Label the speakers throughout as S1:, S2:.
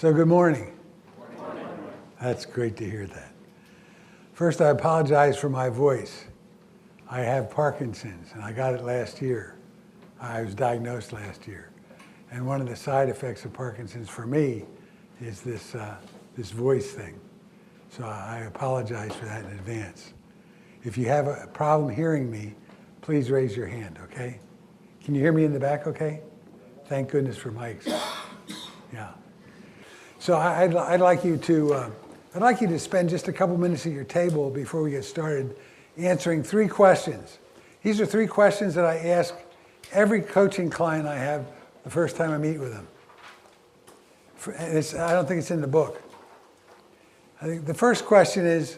S1: So good morning. Good morning. That's great to hear that. First, I apologize for my voice. I have Parkinson's, and I got it last year. I was diagnosed last year. And one of the side effects of Parkinson's for me is this voice thing. So I apologize for that in advance. If you have a problem hearing me, please raise your hand, okay? Can you hear me in the back okay? Thank goodness for mics. Yeah. So I'd like you to spend just a couple minutes at your table before we get started answering 3 questions. These are 3 questions that I ask every coaching client I have the first time I meet with them. I don't think it's in the book. I think the first question is,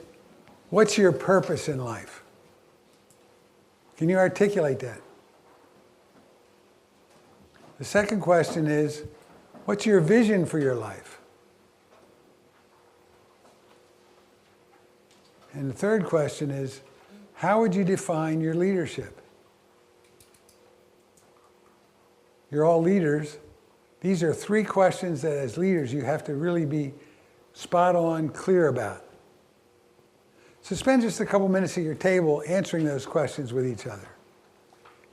S1: what's your purpose in life? Can you articulate that? The second question is, what's your vision for your life? And the third question is, how would you define your leadership? You're all leaders. These are 3 questions that as leaders you have to really be spot on, clear about. So spend just a couple minutes at your table answering those questions with each other.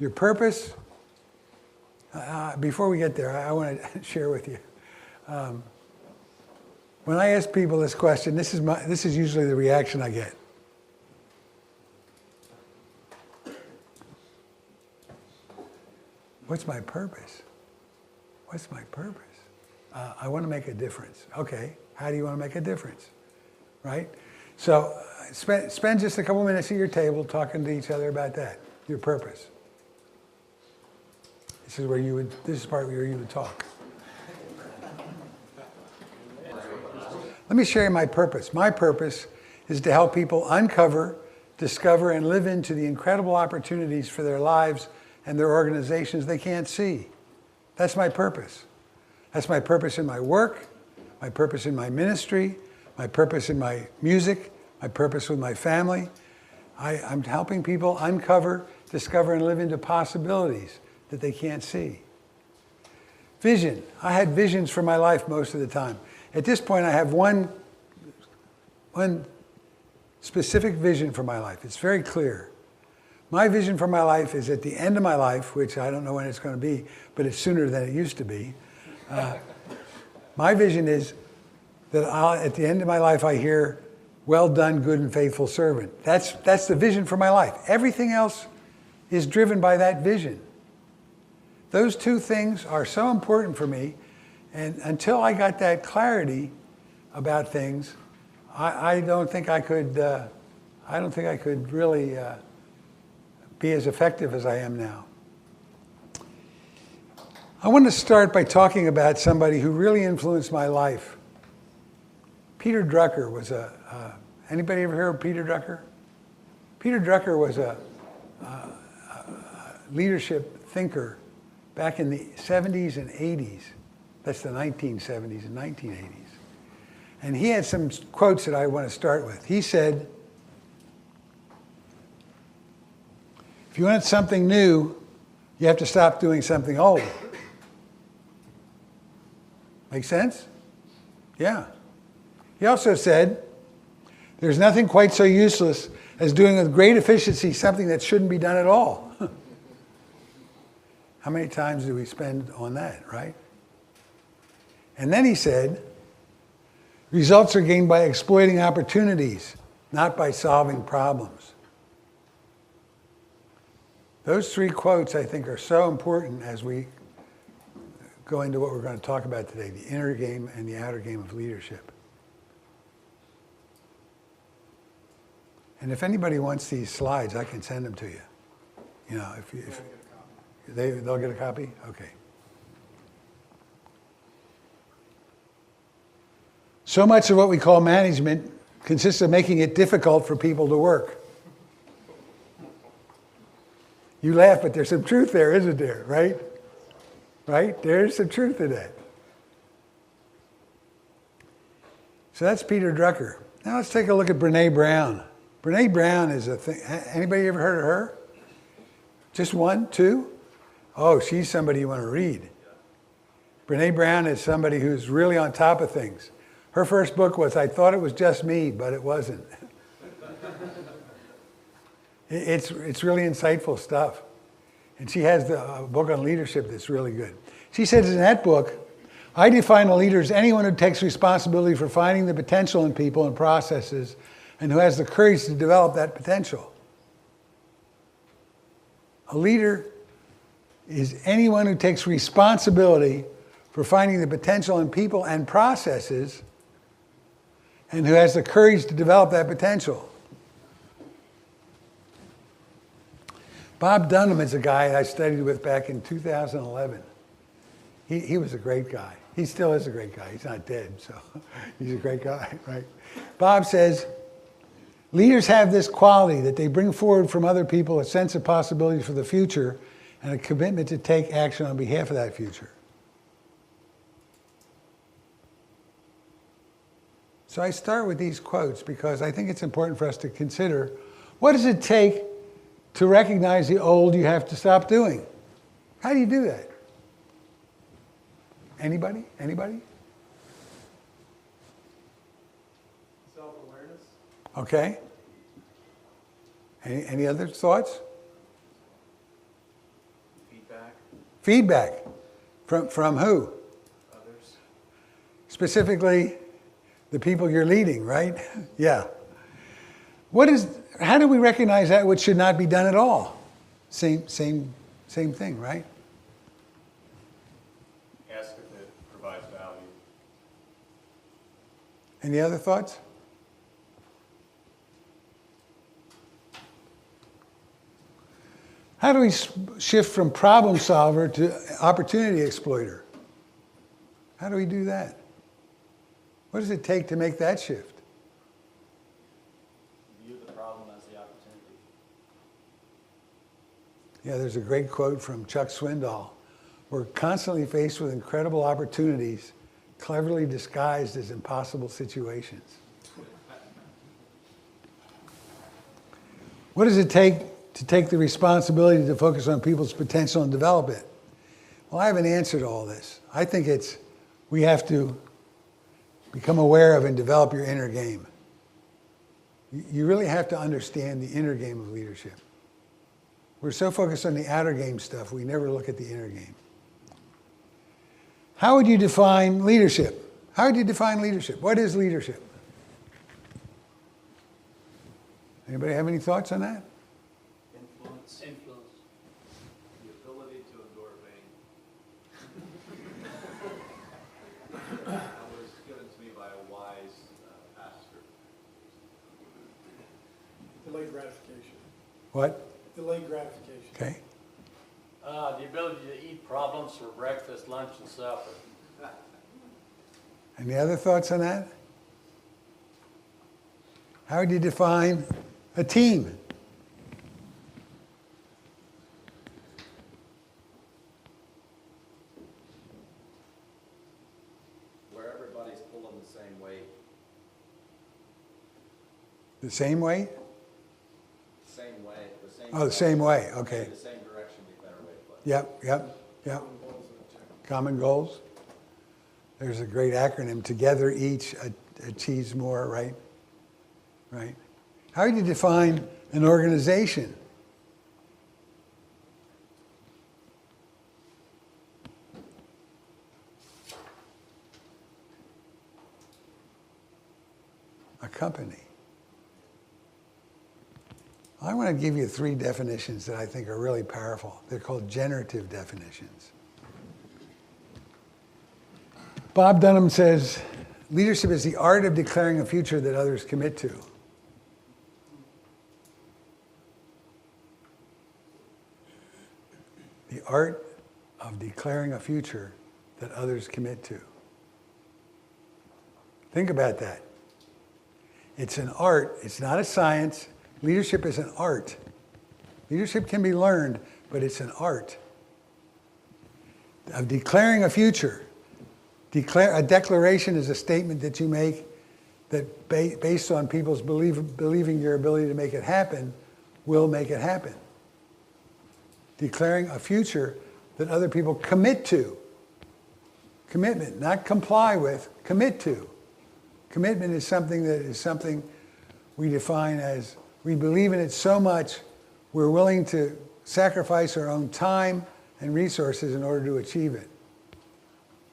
S1: Your purpose. Before we get there, I want to share with you. When I ask people this question, this is usually the reaction I get. What's my purpose? What's my purpose? I want to make a difference. Okay, how do you want to make a difference? Right? So spend just a couple minutes at your table talking to each other about that, your purpose. This is part where you would talk. Let me share my purpose. My purpose is to help people uncover, discover, and live into the incredible opportunities for their lives and their organizations they can't see. That's my purpose. That's my purpose in my work, my purpose in my ministry, my purpose in my music, my purpose with my family. I'm helping people uncover, discover, and live into possibilities that they can't see. Vision. I had visions for my life most of the time. At this point, I have one specific vision for my life. It's very clear. My vision for my life is at the end of my life, which I don't know when it's going to be, but it's sooner than it used to be. My vision is that at the end of my life, I hear, "Well done, good and faithful servant." That's the vision for my life. Everything else is driven by that vision. Those 2 things are so important for me, and until I got that clarity about things, I don't think I could really be as effective as I am now. I want to start by talking about somebody who really influenced my life. Peter Drucker was anybody ever heard of Peter Drucker? Peter Drucker was a leadership thinker back in the 70s and 80s. That's the 1970s and 1980s. And he had some quotes that I want to start with. He said, "If you want something new, you have to stop doing something old." Make sense? Yeah. He also said, "There's nothing quite so useless as doing with great efficiency something that shouldn't be done at all." How many times do we spend on that, right? And then he said, "Results are gained by exploiting opportunities, not by solving problems." Those 3 quotes, I think, are so important as we go into what we're going to talk about today, the inner game and the outer game of leadership. And if anybody wants these slides, I can send them to you. You know, if they'll get a copy? Okay. So much of what we call management consists of making it difficult for people to work. You laugh, but there's some truth there, isn't there, right? Right? There's some truth in that. So that's Peter Drucker. Now let's take a look at Brene Brown. Brene Brown is a thing. Anybody ever heard of her? Just 1, 2? Oh, she's somebody you want to read. Brene Brown is somebody who's really on top of things. Her first book was, I Thought It Was Just Me, but it wasn't. It's really insightful stuff. And she has a book on leadership that's really good. She says in that book, I define a leader as anyone who takes responsibility for finding the potential in people and processes and who has the courage to develop that potential. A leader is anyone who takes responsibility for finding the potential in people and processes and who has the courage to develop that potential. Bob Dunham is a guy I studied with back in 2011. He was a great guy. He still is a great guy. He's not dead, so he's a great guy, right? Bob says, leaders have this quality that they bring forward from other people a sense of possibility for the future and a commitment to take action on behalf of that future. So I start with these quotes because I think it's important for us to consider, what does it take to recognize the old you have to stop doing? How do you do that? Anybody? Anybody?
S2: Self-awareness.
S1: Okay. Any other thoughts?
S2: Feedback.
S1: Feedback. From who?
S2: Others.
S1: Specifically, the people you're leading, right? Yeah. How do we recognize that which should not be done at all? Same thing, right?
S2: Ask if it provides value.
S1: Any other thoughts? How do we shift from problem solver to opportunity exploiter? How do we do that? What does it take to make that shift?
S3: View the problem as the opportunity.
S1: Yeah, there's a great quote from Chuck Swindoll. We're constantly faced with incredible opportunities, cleverly disguised as impossible situations. What does it take to take the responsibility to focus on people's potential and develop it? Well, I have an answer to all this. I think we have to become aware of and develop your inner game. You really have to understand the inner game of leadership. We're so focused on the outer game stuff, we never look at the inner game. How would you define leadership? How would you define leadership? What is leadership? Anybody have any thoughts on that?
S3: Influence.
S2: The ability to endure pain. That was given to me by a wise pastor.
S4: Delayed gratification.
S1: What?
S4: Delayed gratification.
S1: Okay.
S5: The ability to eat problems for breakfast, lunch, and supper.
S1: Any other thoughts on that? How would you define a team?
S3: Where everybody's pulling the same way.
S1: The same way?
S3: Same way. The same
S1: Oh, the same way, okay.
S3: The same direction would be a better way to put it.
S1: Yep. Common goals. There's a great acronym, Together Each Achieves More, right? Right. How would you define an organization? A company. I want to give you 3 definitions that I think are really powerful. They're called generative definitions. Bob Dunham says, leadership is the art of declaring a future that others commit to. The art of declaring a future that others commit to. Think about that. It's an art. It's not a science. Leadership is an art. Leadership can be learned, but it's an art of declaring a future. A declaration is a statement that you make that, based on people's believing your ability to make it happen, will make it happen. Declaring a future that other people commit to. Commitment, not comply with, commit to. Commitment is something we define as we believe in it so much we're willing to sacrifice our own time and resources in order to achieve it.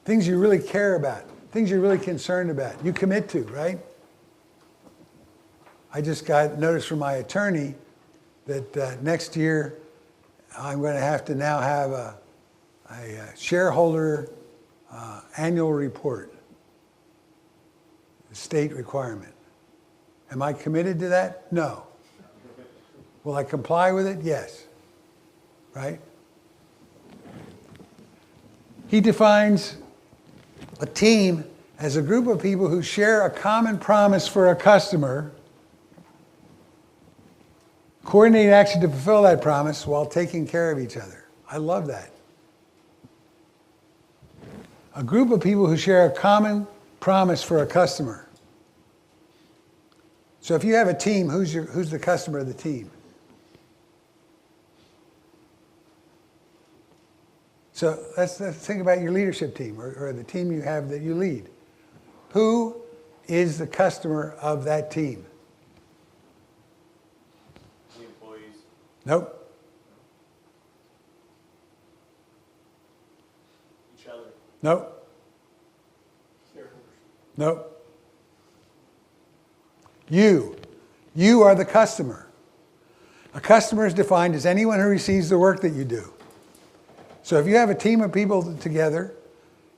S1: Things you really care about, things you're really concerned about, you commit to, right? I just got notice from my attorney that next year I'm going to have to now have a shareholder annual report, a state requirement. Am I committed to that? No. Will I comply with it? Yes. Right? He defines a team as a group of people who share a common promise for a customer, coordinate action to fulfill that promise while taking care of each other. I love that. A group of people who share a common promise for a customer. So if you have a team, who's the customer of the team? So let's think about your leadership team or the team you have that you lead. Who is the customer of that team?
S2: The employees.
S1: Nope.
S2: Each other.
S1: Nope.
S4: Shareholders.
S1: Nope. You are the customer. A customer is defined as anyone who receives the work that you do. So if you have a team of people together,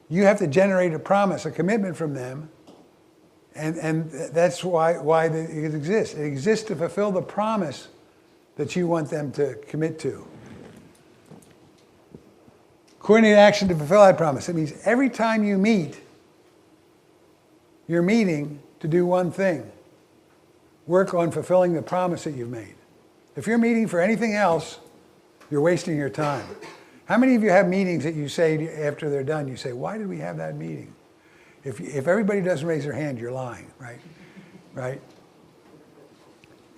S1: you have to generate a promise, a commitment from them, and that's why it exists. It exists to fulfill the promise that you want them to commit to. Coordinate action to fulfill that promise. It means every time you meet, you're meeting to do one thing. Work on fulfilling the promise that you've made. If you're meeting for anything else, you're wasting your time. How many of you have meetings that you say after they're done, you say, why did we have that meeting? If everybody doesn't raise their hand, you're lying, right? Right?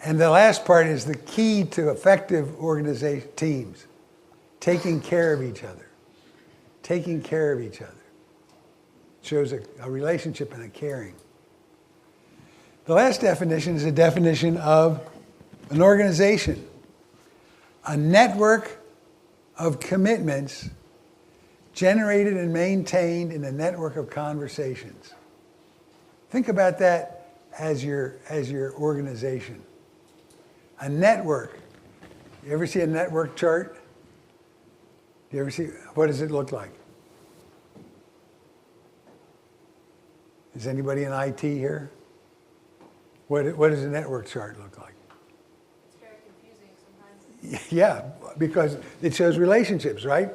S1: And the last part is the key to effective organization teams. Taking care of each other. Taking care of each other. Shows a relationship and a caring. The last definition is a definition of an organization. A network of commitments generated and maintained in a network of conversations. Think about that as your organization. A network. You ever see a network chart? Do you ever see, what does it look like? Is anybody in IT here? What does a network chart look like?
S6: It's very confusing sometimes.
S1: Yeah, because it shows relationships, right?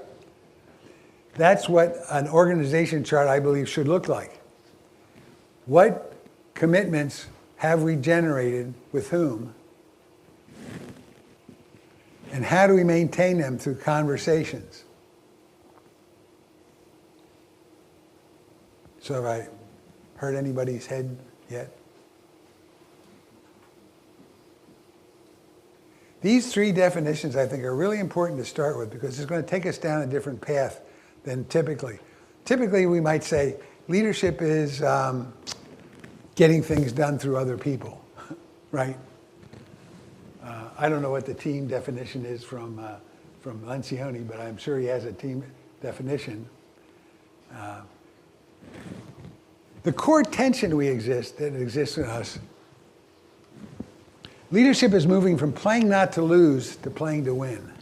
S1: That's what an organization chart, I believe, should look like. What commitments have we generated with whom? And how do we maintain them through conversations? So have I hurt anybody's head yet? These three definitions, I think, are really important to start with because it's going to take us down a different path than typically. Typically, we might say leadership is getting things done through other people, right? I don't know what the team definition is from Lencioni, but I'm sure he has a team definition. The core tension that exists in us, leadership is moving from playing not to lose to playing to win.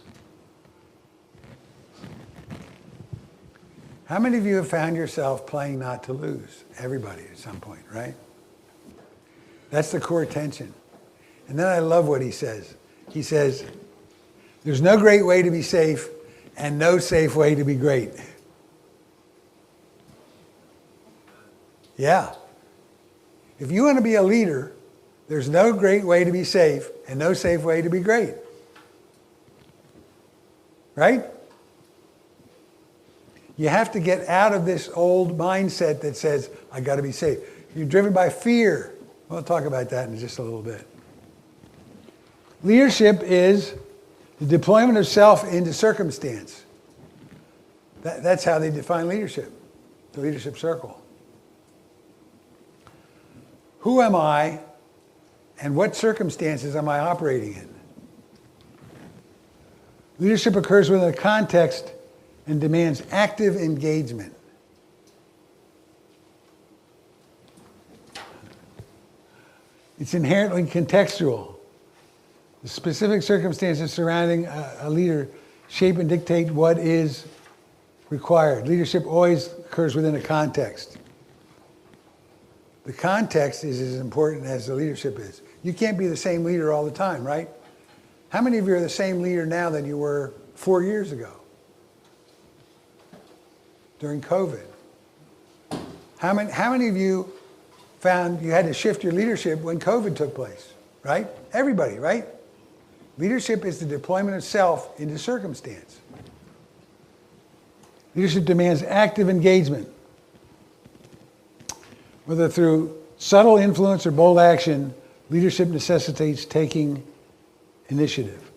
S1: How many of you have found yourself playing not to lose? Everybody at some point, right? That's the core tension. And then I love what he says. He says, there's no great way to be safe and no safe way to be great. Yeah. If you want to be a leader, there's no great way to be safe and no safe way to be great. Right? You have to get out of this old mindset that says, I got to be safe. You're driven by fear. We'll talk about that in just a little bit. Leadership is the deployment of self into circumstance. That's how they define leadership. the leadership circle. Who am I and what circumstances am I operating in? Leadership occurs within a context and demands active engagement. It's inherently contextual. The specific circumstances surrounding a leader shape and dictate what is required. Leadership always occurs within a context. The context is as important as the leadership is. You can't be the same leader all the time, right? How many of you are the same leader now than you were 4 years ago during COVID? How many of you found you had to shift your leadership when COVID took place, right? Everybody, right? Leadership is the deployment of self into circumstance. Leadership demands active engagement. Whether through subtle influence or bold action, leadership necessitates taking initiative.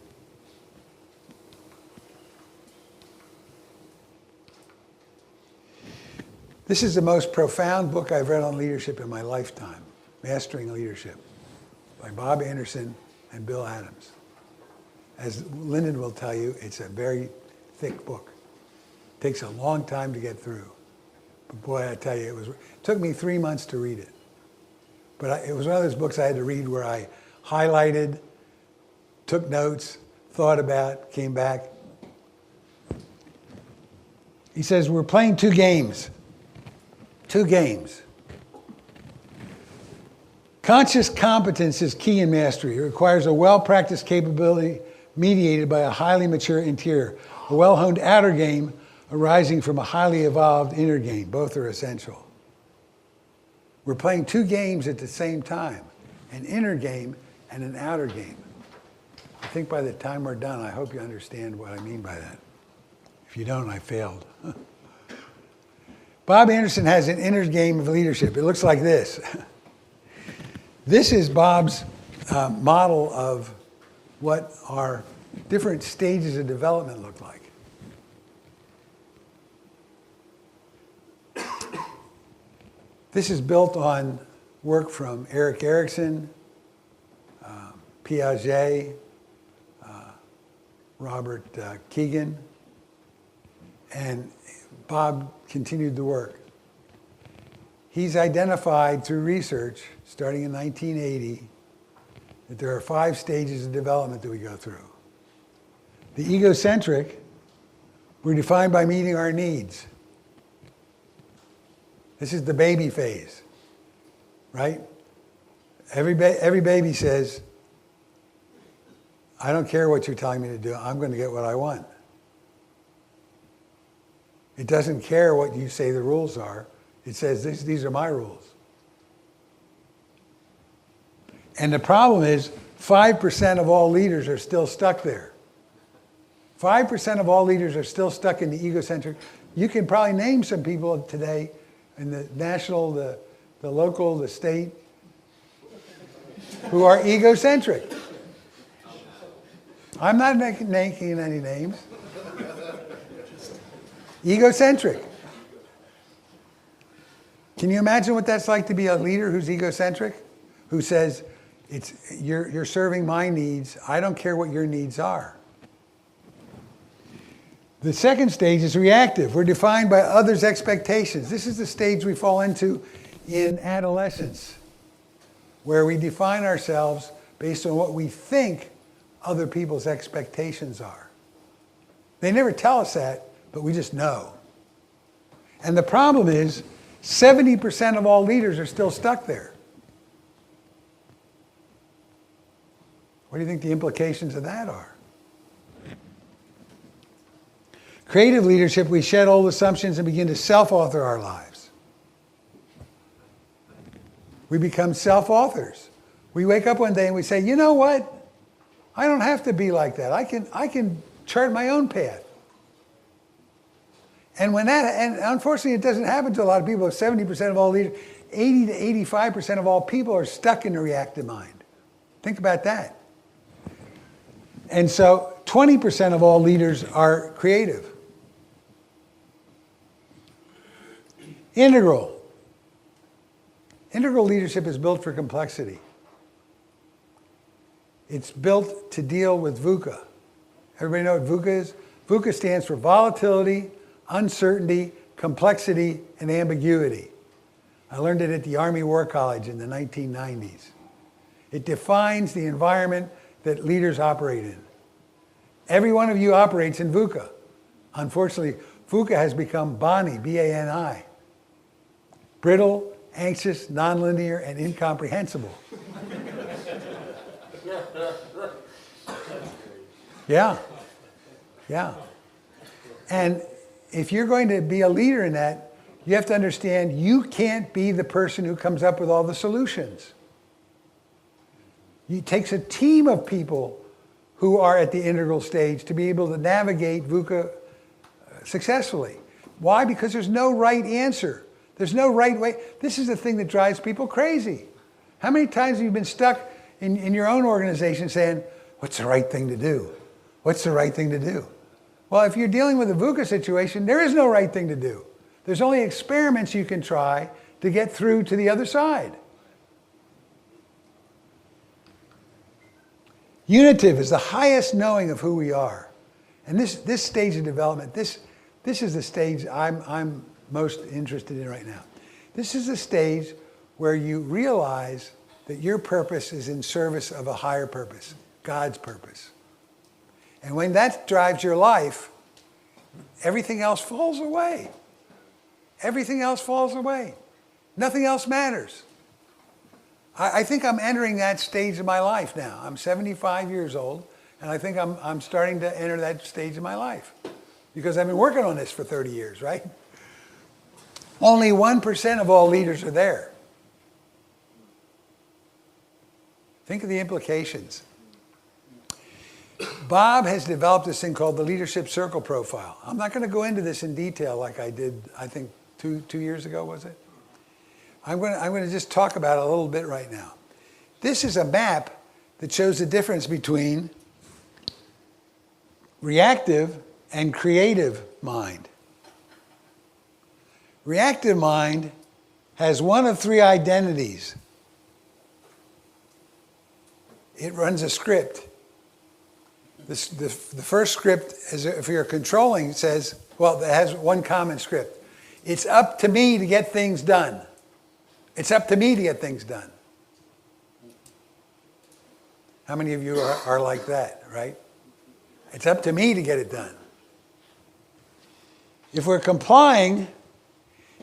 S1: This is the most profound book I've read on leadership in my lifetime, Mastering Leadership, by Bob Anderson and Bill Adams. As Lyndon will tell you, it's a very thick book. It takes a long time to get through. But boy, I tell you, it took me 3 months to read it. But it was one of those books I had to read where I highlighted, took notes, thought about, came back. He says, we're playing two games. Two games. Conscious competence is key in mastery. It requires a well-practiced capability mediated by a highly mature interior, a well-honed outer game arising from a highly evolved inner game. Both are essential. We're playing two games at the same time, an inner game and an outer game. I think by the time we're done, I hope you understand what I mean by that. If you don't, I failed. Bob Anderson has an inner game of leadership. It looks like this. This is Bob's model of what our different stages of development look like. This is built on work from Erik Erikson, Piaget, Robert Keegan, and Bob continued the work. He's identified through research, starting in 1980, that there are 5 stages of development that we go through. The egocentric, we're defined by meeting our needs. This is the baby phase, right? Every baby says, I don't care what you're telling me to do, I'm going to get what I want. It doesn't care what you say the rules are. It says, these are my rules. And the problem is, 5% of all leaders are still stuck there. 5% of all leaders are still stuck in the egocentric. You can probably name some people today in the national, the local, the state, who are egocentric. I'm not making any names. Egocentric. Can you imagine what that's like to be a leader who's egocentric? Who says, you're serving my needs, I don't care what your needs are. The second stage is reactive. We're defined by others' expectations. This is the stage we fall into in adolescence, where we define ourselves based on what we think other people's expectations are. They never tell us that, but we just know. And the problem is, 70% of all leaders are still stuck there. What do you think the implications of that are? Creative leadership, we shed old assumptions and begin to self-author our lives. We become self-authors. We wake up one day and we say, you know what? I don't have to be like that. I can chart my own path. And unfortunately it doesn't happen to a lot of people. 70% of all leaders, 80 to 85% of all people are stuck in the reactive mind. Think about that. And so 20% of all leaders are creative. Integral. Integral leadership is built for complexity. It's built to deal with VUCA. Everybody know what VUCA is? VUCA stands for volatility, uncertainty, complexity, and ambiguity. I learned it at the Army War College in the 1990s. It defines the environment that leaders operate in. Every one of you operates in VUCA. Unfortunately, VUCA has become BANI, B-A-N-I. Brittle, anxious, nonlinear, and incomprehensible. Yeah. Yeah. And if you're going to be a leader in that, you have to understand you can't be the person who comes up with all the solutions. It takes a team of people who are at the integral stage to be able to navigate VUCA successfully. Why? Because there's no right answer. There's no right way. This is the thing that drives people crazy. How many times have you been stuck in your own organization saying, what's the right thing to do? What's the right thing to do? Well, if you're dealing with a VUCA situation, there is no right thing to do. There's only experiments you can try to get through to the other side. Unitive is the highest knowing of who we are. And this stage of development, this is the stage I'm most interested in right now. This is the stage where you realize that your purpose is in service of a higher purpose, God's purpose. And when that drives your life, everything else falls away. Everything else falls away. Nothing else matters. I think I'm entering that stage of my life now. I'm 75 years old, and I think I'm starting to enter that stage of my life. Because I've been working on this for 30 years, right? Only 1% of all leaders are there. Think of the implications. Bob has developed this thing called the Leadership Circle Profile. I'm not going to go into this in detail like I did, I think, two years ago, was it? I'm going to just talk about it a little bit right now. This is a map that shows the difference between reactive and creative mind. Reactive mind has one of three identities. It runs a script. The first script, is, if you're controlling, says, well, it has one common script. It's up to me to get things done. It's up to me to get things done. How many of you are like that, right? It's up to me to get it done. If we're complying,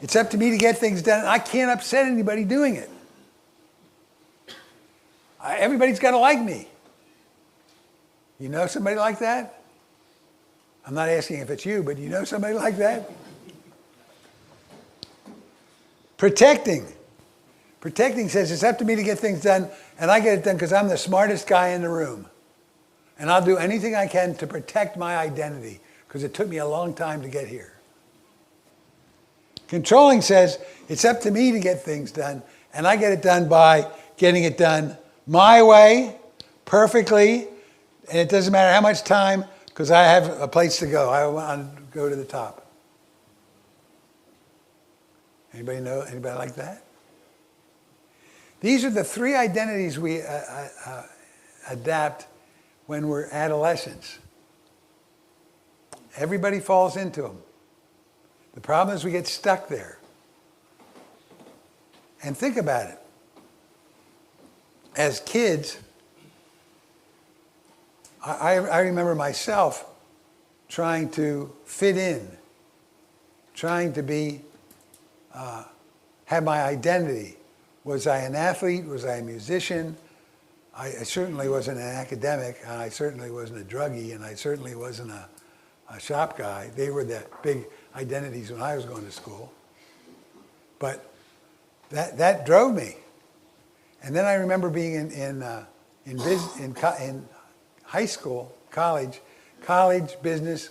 S1: it's up to me to get things done. I can't upset anybody doing it. Everybody's got to like me. You know somebody like that? I'm not asking if it's you, but you know somebody like that? Protecting. Protecting says it's up to me to get things done, and I get it done because I'm the smartest guy in the room. And I'll do anything I can to protect my identity because it took me a long time to get here. Controlling says it's up to me to get things done, and I get it done by getting it done my way, perfectly, and it doesn't matter how much time because I have a place to go. I want to go to the top. Anybody know anybody like that? These are the three identities we adapt when we're adolescents. Everybody falls into them. The problem is we get stuck there. And think about it. As kids, I remember myself trying to fit in, trying to be, have my identity. Was I an athlete? Was I a musician? I certainly wasn't an academic, and I certainly wasn't a druggie, and I certainly wasn't a shop guy. They were the big identities when I was going to school. But that drove me. And then I remember being in high school, college, business.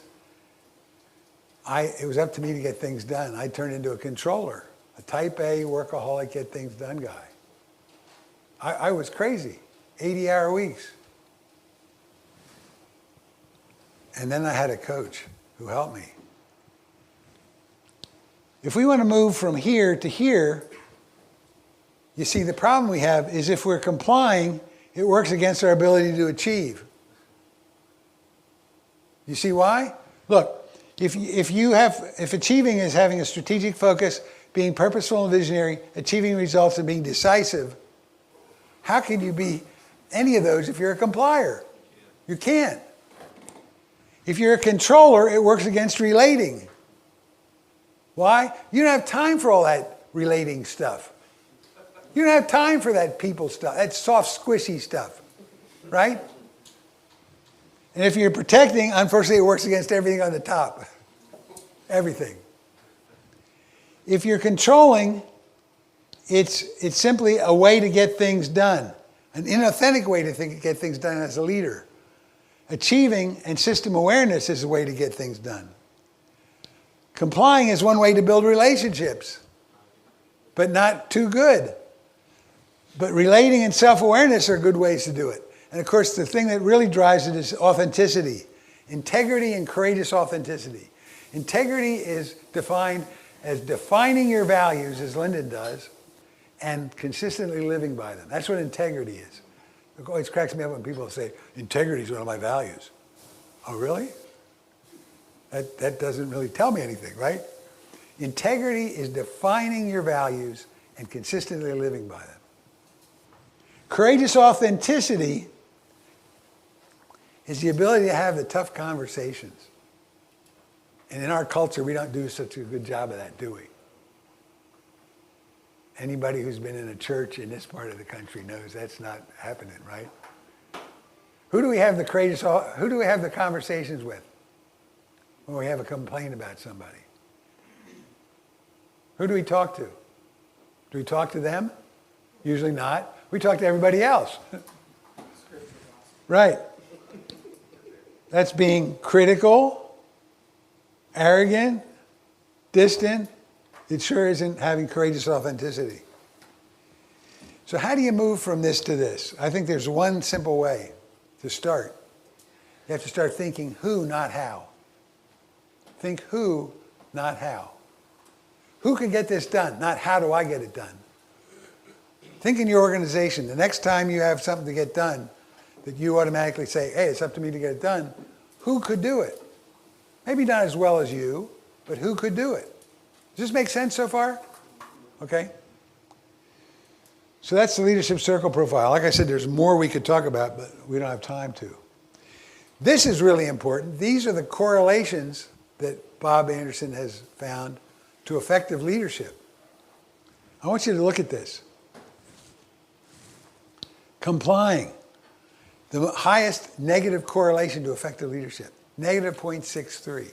S1: It was up to me to get things done. I turned into a controller, a type A workaholic, get things done guy. I was crazy, 80-hour weeks. And then I had a coach who helped me. If we want to move from here to here, you see the problem we have is if we're complying, it works against our ability to achieve. You see why? Look, if achieving is having a strategic focus, being purposeful and visionary, achieving results and being decisive, how can you be any of those if you're a complier? You can't. If you're a controller, it works against relating. Why? You don't have time for all that relating stuff. You don't have time for that people stuff, that soft, squishy stuff, right? And if you're protecting, unfortunately, it works against everything on the top. Everything. If you're controlling, it's simply a way to get things done, an inauthentic way to get things done as a leader. Achieving and system awareness is a way to get things done. Complying is one way to build relationships, but not too good. But relating and self-awareness are good ways to do it. And of course, the thing that really drives it is authenticity. Integrity and courageous authenticity. Integrity is defined as defining your values, as Lyndon does, and consistently living by them. That's what integrity is. It always cracks me up when people say, integrity is one of my values. Oh, really? That doesn't really tell me anything, right? Integrity is defining your values and consistently living by them. Courageous authenticity is the ability to have the tough conversations. And in our culture, we don't do such a good job of that, do we? Anybody who's been in a church in this part of the country knows that's not happening, right? Who do we have the conversations with when we have a complaint about somebody? Who do we talk to? Do we talk to them? Usually not. We talk to everybody else. Right. That's being critical, arrogant, distant. It sure isn't having courageous authenticity. So how do you move from this to this? I think there's one simple way to start. You have to start thinking who, not how. Think who, not how. Who can get this done? Not how do I get it done? Think in your organization. The next time you have something to get done, that you automatically say, hey, it's up to me to get it done. Who could do it? Maybe not as well as you, but who could do it? Does this make sense so far? Okay. So that's the leadership circle profile. Like I said, there's more we could talk about, but we don't have time to. This is really important. These are the correlations that Bob Anderson has found to effective leadership. I want you to look at this. Complying, the highest negative correlation to effective leadership, negative 0.63.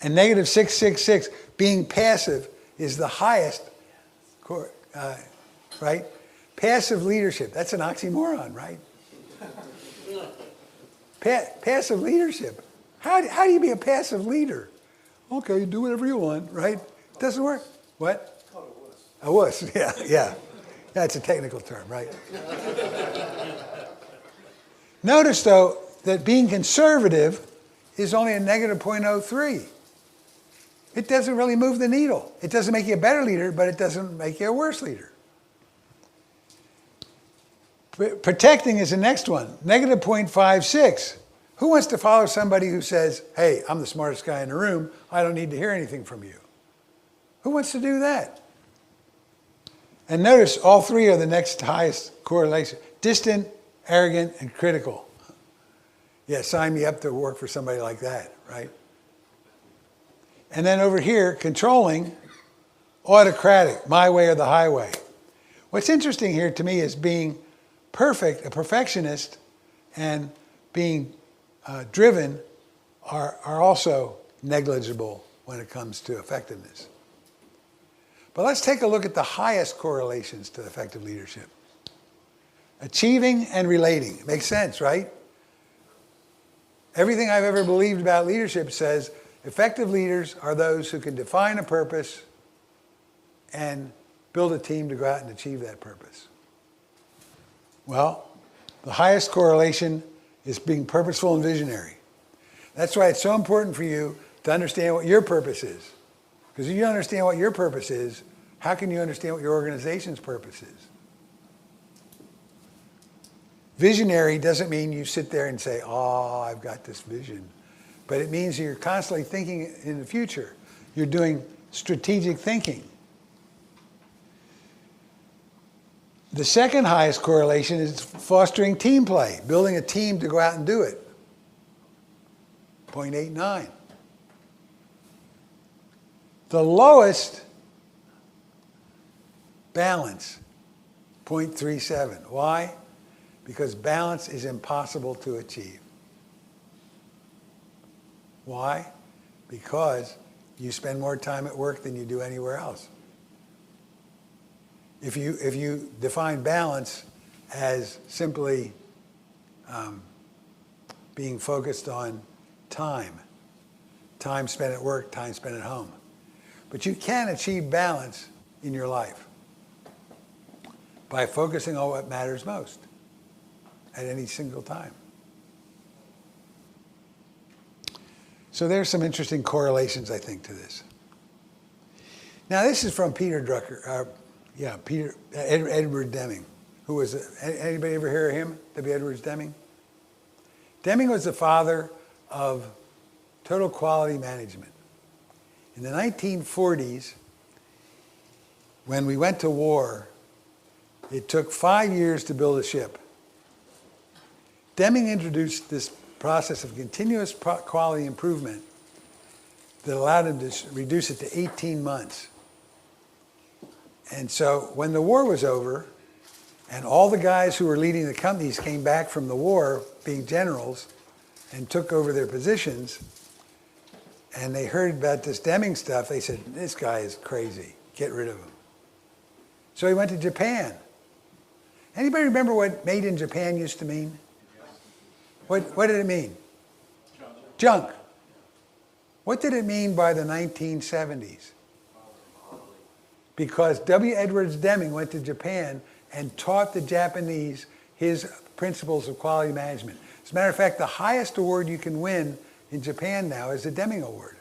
S1: And negative 666, being passive, is the highest, right? Passive leadership, that's an oxymoron, right? Passive leadership. How do you be a passive leader? Okay, you do whatever you want, right? Doesn't work. What? A wuss, yeah. That's a technical term, right? Notice, though, that being conservative is only a negative 0.03. It doesn't really move the needle. It doesn't make you a better leader, but it doesn't make you a worse leader. Protecting is the next one, negative 0.56. Who wants to follow somebody who says, hey, I'm the smartest guy in the room, I don't need to hear anything from you? Who wants to do that? And notice all three are the next highest correlation. Distant, arrogant, and critical. Yeah, sign me up to work for somebody like that, right? And then over here, controlling, autocratic, my way or the highway. What's interesting here to me is being perfect, a perfectionist, and being driven are also negligible when it comes to effectiveness. But let's take a look at the highest correlations to effective leadership. Achieving and relating. Makes sense, right? Everything I've ever believed about leadership says effective leaders are those who can define a purpose and build a team to go out and achieve that purpose. Well, the highest correlation is being purposeful and visionary. That's why it's so important for you to understand what your purpose is. Because if you don't understand what your purpose is, how can you understand what your organization's purpose is? Visionary doesn't mean you sit there and say, oh, I've got this vision. But it means you're constantly thinking in the future. You're doing strategic thinking. The second highest correlation is fostering team play, building a team to go out and do it. 0.89. The lowest, balance, 0.37. Why? Because balance is impossible to achieve. Why? Because you spend more time at work than you do anywhere else. If you define balance as simply being focused on time spent at work, time spent at home. But you can achieve balance in your life by focusing on what matters most at any single time. So there's some interesting correlations, I think, to this. Now, this is from Peter Drucker, Edward Deming, who was, anybody ever hear of him, W. Edwards Deming? Deming was the father of total quality management. In the 1940s, when we went to war, it took 5 years to build a ship. Deming introduced this process of continuous quality improvement that allowed him to reduce it to 18 months. And so when the war was over, and all the guys who were leading the companies came back from the war, being generals, and took over their positions, and they heard about this Deming stuff, they said, this guy is crazy, get rid of him. So he went to Japan. Anybody remember what made in Japan used to mean? What did it mean? Junk. What did it mean by the 1970s? Because W. Edwards Deming went to Japan and taught the Japanese his principles of quality management. As a matter of fact, the highest award you can win in Japan now is the Deming Award.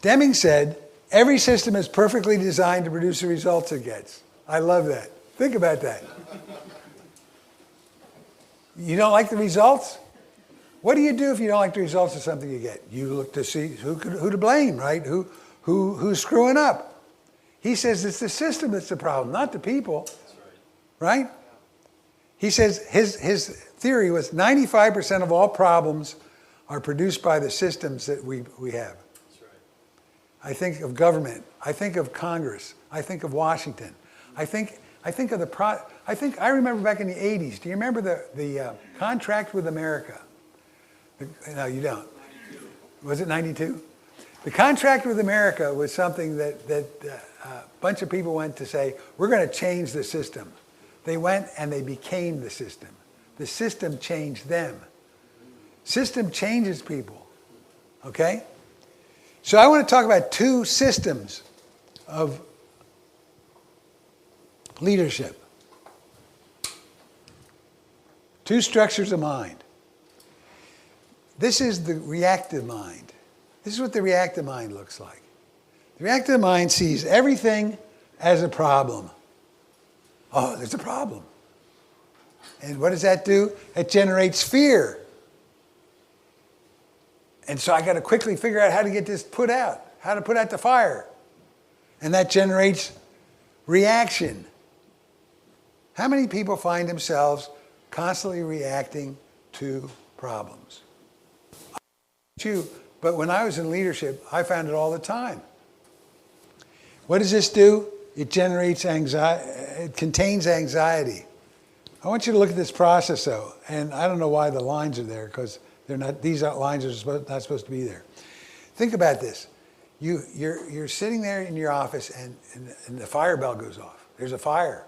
S1: Deming said, every system is perfectly designed to produce the results it gets. I love that. Think about that. You don't like the results? What do you do if you don't like the results of something you get? You look to see who to blame, right? Who's screwing up? He says it's the system that's the problem, not the people. Right? He says his theory was 95% of all problems are produced by the systems that we have.
S5: That's right.
S1: I think of government. I think of Congress. I think of Washington. I think of I remember back in the 80s. Do you remember the contract with America? No, you don't.
S5: 92.
S1: Was it 92? The contract with America was something that a bunch of people went to say, we're going to change the system. They went and they became the system. The system changed them. System changes people. Okay? So I want to talk about two systems of leadership. Two structures of mind. This is the reactive mind. This is what the reactive mind looks like. The reactive mind sees everything as a problem. Oh, there's a problem. And what does that do? It generates fear. And so I got to quickly figure out how to get this put out, how to put out the fire. And that generates reaction. How many people find themselves constantly reacting to problems? But when I was in leadership, I found it all the time. What does this do? It generates anxiety. It contains anxiety. I want you to look at this process, though, and I don't know why the lines are there, because they're not. These lines are not supposed to be there. Think about this. You're sitting there in your office, and the fire bell goes off. There's a fire,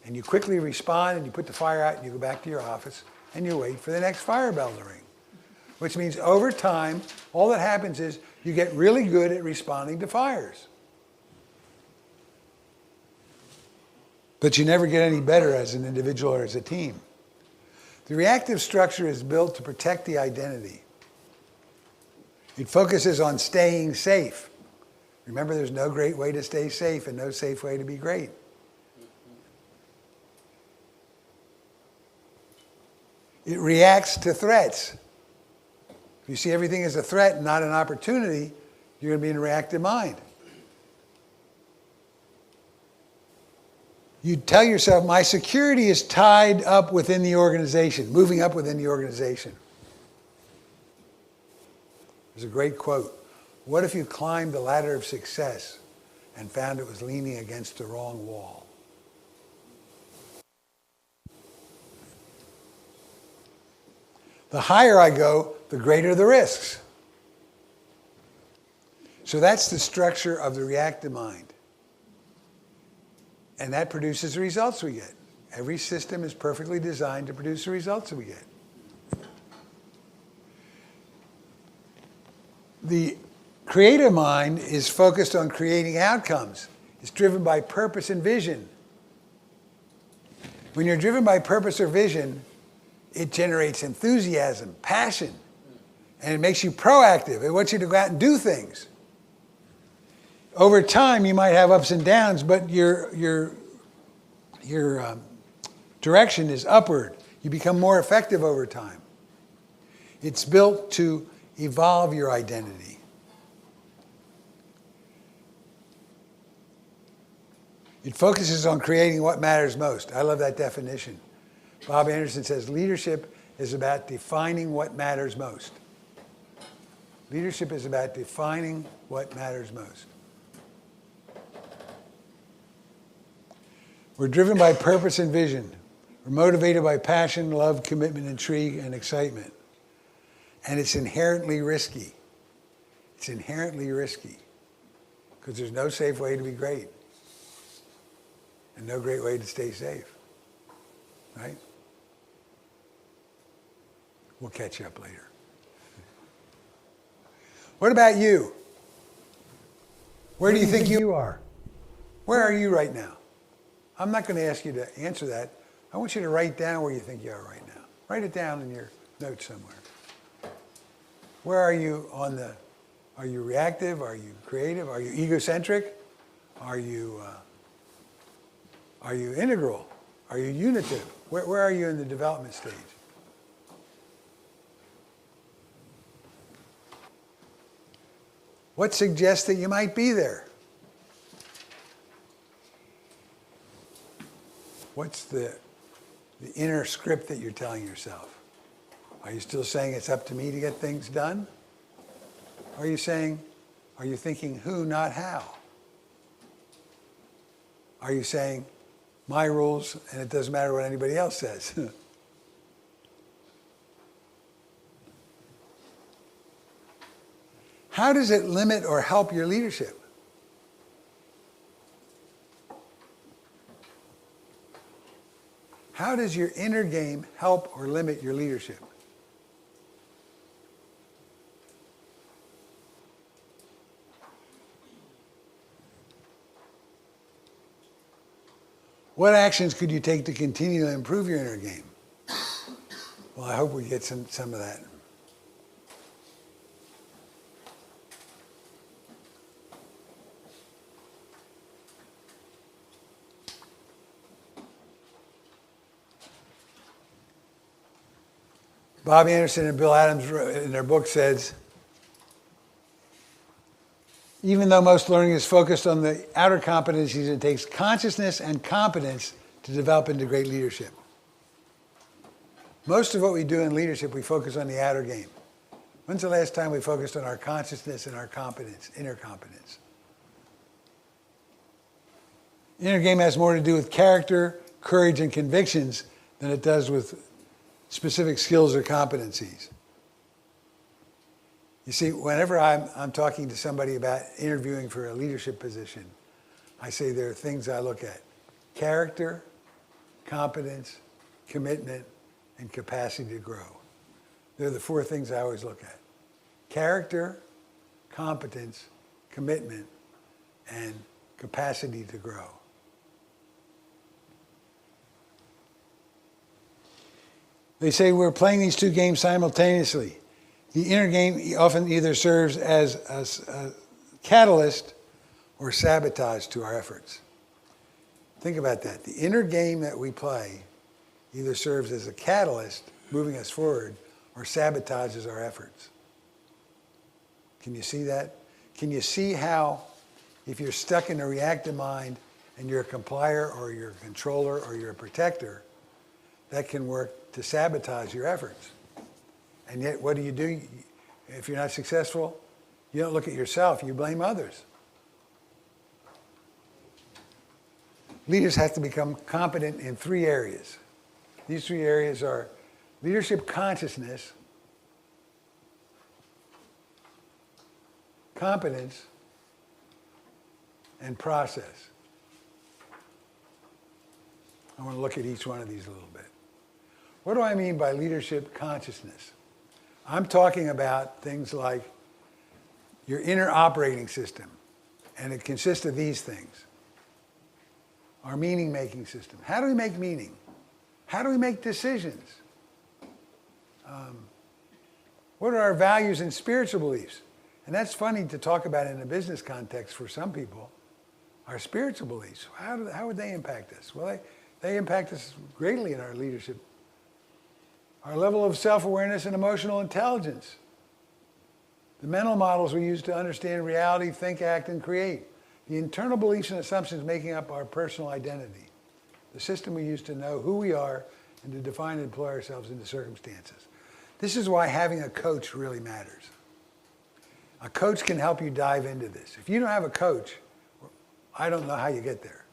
S1: and you quickly respond, and you put the fire out, and you go back to your office, and you wait for the next fire bell to ring. Which means over time, all that happens is you get really good at responding to fires. But you never get any better as an individual or as a team. The reactive structure is built to protect the identity. It focuses on staying safe. Remember, there's no great way to stay safe and no safe way to be great. It reacts to threats. If you see everything as a threat and not an opportunity, you're going to be in a reactive mind. You tell yourself, my security is tied up within the organization, moving up within the organization. There's a great quote. What if you climbed the ladder of success and found it was leaning against the wrong wall? The higher I go, the greater the risks. So that's the structure of the reactive mind. And that produces the results we get. Every system is perfectly designed to produce the results that we get. The creative mind is focused on creating outcomes. It's driven by purpose and vision. When you're driven by purpose or vision, it generates enthusiasm, passion, and it makes you proactive. It wants you to go out and do things. Over time, you might have ups and downs, but your direction is upward. You become more effective over time. It's built to evolve your identity. It focuses on creating what matters most. I love that definition. Bob Anderson says leadership is about defining what matters most. Leadership is about defining what matters most. We're driven by purpose and vision. We're motivated by passion, love, commitment, intrigue, and excitement. And it's inherently risky. It's inherently risky because there's no safe way to be great and no great way to stay safe, right? We'll catch you up later. What about you? Where do you think you are? Where are you right now? I'm not going to ask you to answer that. I want you to write down where you think you are right now. Write it down in your notes somewhere. Where are you are you reactive? Are you creative? Are you egocentric? Are you integral? Are you unitive? Where are you in the development stage? What suggests that you might be there? What's the inner script that you're telling yourself? Are you still saying it's up to me to get things done? Are you thinking who, not how? Are you saying my rules and it doesn't matter what anybody else says? How does it limit or help your leadership? How does your inner game help or limit your leadership? What actions could you take to continue to improve your inner game? Well, I hope we get some of that. Bob Anderson and Bill Adams in their book says, even though most learning is focused on the outer competencies, it takes consciousness and competence to develop into great leadership. Most of what we do in leadership, we focus on the outer game. When's the last time we focused on our consciousness and our competence, inner competence? Inner game has more to do with character, courage, and convictions than it does with specific skills or competencies. You see, whenever I'm talking to somebody about interviewing for a leadership position, I say there are things I look at. Character, competence, commitment, and capacity to grow. They're the four things I always look at. Character, competence, commitment, and capacity to grow. They say we're playing these two games simultaneously. The inner game often either serves as a catalyst or sabotage to our efforts. Think about that. The inner game that we play either serves as a catalyst moving us forward or sabotages our efforts. Can you see that? Can you see how if you're stuck in a reactive mind and you're a complier or you're a controller or you're a protector, that can work to sabotage your efforts. And yet what do? If you're not successful, you don't look at yourself, you blame others. Leaders have to become competent in 3 areas. These 3 areas are leadership consciousness, competence, and process. I want to look at each one of these a little bit. What do I mean by leadership consciousness? I'm talking about things like your inner operating system, and it consists of these things. Our meaning-making system. How do we make meaning? How do we make decisions? What are our values and spiritual beliefs? And that's funny to talk about in a business context for some people. Our spiritual beliefs, how would they impact us? Well, they impact us greatly in our leadership. Our level of self-awareness and emotional intelligence. The mental models we use to understand reality, think, act, and create. The internal beliefs and assumptions making up our personal identity. The system we use to know who we are and to define and employ ourselves into circumstances. This is why having a coach really matters. A coach can help you dive into this. If you don't have a coach, I don't know how you get there.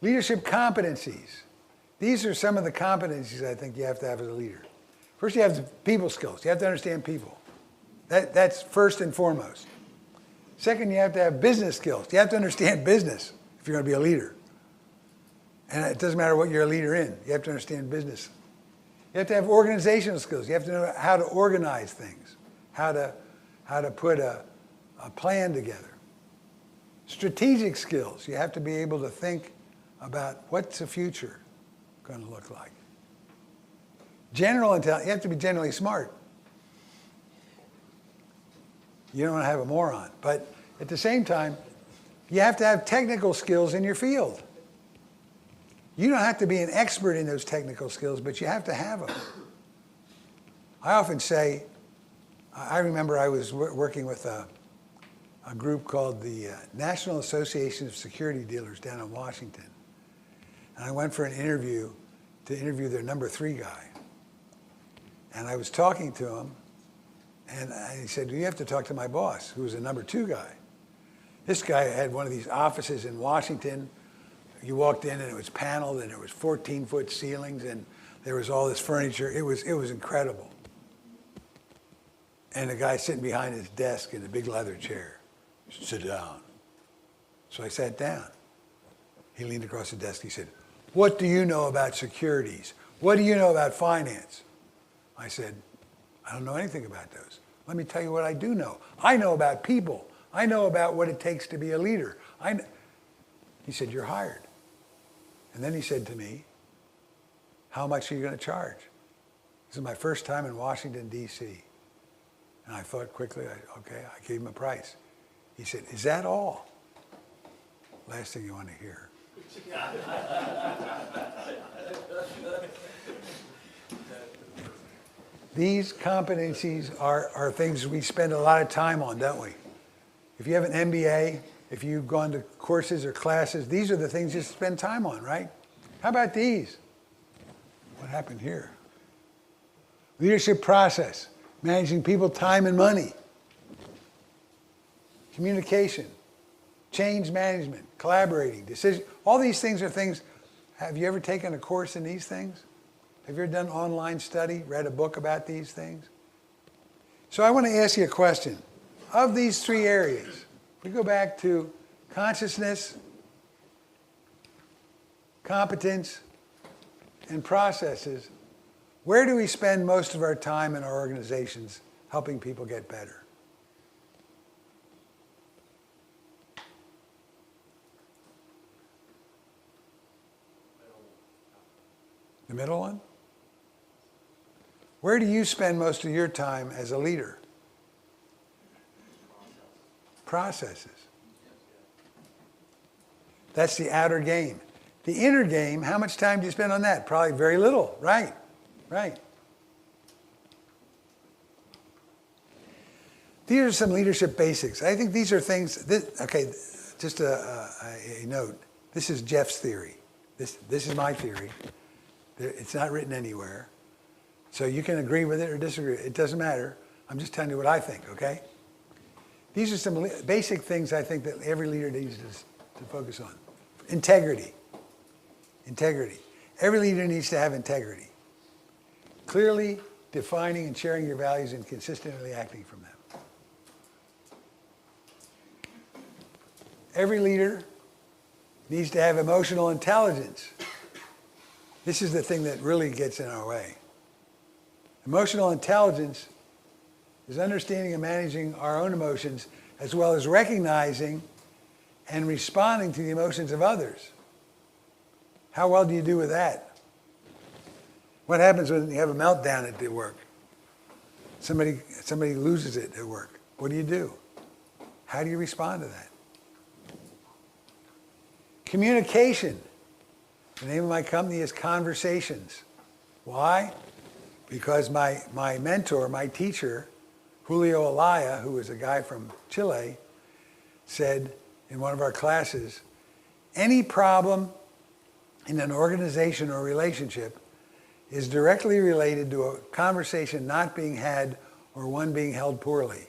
S1: Leadership competencies. These are some of the competencies I think you have to have as a leader. First, you have the people skills. You have to understand people. That's first and foremost. Second, you have to have business skills. You have to understand business if you're going to be a leader. And it doesn't matter what you're a leader in. You have to understand business. You have to have organizational skills. You have to know how to organize things, how to put a plan together. Strategic skills. You have to be able to think about what's the future going to look like. General intelligence. You have to be generally smart. You don't want to have a moron. But at the same time, you have to have technical skills in your field. You don't have to be an expert in those technical skills, but you have to have them. I often say, I remember I was working with a group called the National Association of Security Dealers down in Washington. And I went for an interview to interview their number 3 guy. And I was talking to him, and he said, you have to talk to my boss, who was a number 2 guy. This guy had one of these offices in Washington. You walked in and it was paneled and there was 14-foot ceilings and there was all this furniture. It was incredible. And the guy sitting behind his desk in a big leather chair. Sit down. So I sat down. He leaned across the desk. He said, what do you know about securities? What do you know about finance? I said, I don't know anything about those. Let me tell you what I do know. I know about people. I know about what it takes to be a leader. He said, you're hired. And then he said to me, how much are you going to charge? This is my first time in Washington, D.C. And I thought quickly, okay, I gave him a price. He said, is that all? Last thing you want to hear. These competencies are things we spend a lot of time on, don't we? If you have an MBA, if you've gone to courses or classes, these are the things you spend time on, right? How about these? What happened here? Leadership process, managing people, time, and money. Communication, change management, collaborating, decision. All these things are things. Have you ever taken a course in these things? Have you ever done online study, read a book about these things? So I want to ask you a question. Of these 3 areas, we go back to consciousness, competence, and processes. Where do we spend most of our time in our organizations helping people get better? The middle one? Where do you spend most of your time as a leader? Processes. That's the outer game. The inner game, how much time do you spend on that? Probably very little, right? Right. These are some leadership basics. I think these are things, just a note. This is Geoff's theory. This is my theory. It's not written anywhere. So you can agree with it or disagree. It doesn't matter. I'm just telling you what I think, okay? These are some basic things I think that every leader needs to focus on. Integrity. Integrity. Every leader needs to have integrity. Clearly defining and sharing your values and consistently acting from them. Every leader needs to have emotional intelligence. This is the thing that really gets in our way. Emotional intelligence is understanding and managing our own emotions as well as recognizing and responding to the emotions of others. How well do you do with that? What happens when you have a meltdown at work? Somebody loses it at work. What do? How do you respond to that? Communication. The name of my company is Conversations. Why? Because my mentor, my teacher, Julio Alaya, who was a guy from Chile, said in one of our classes, any problem in an organization or relationship is directly related to a conversation not being had or one being held poorly.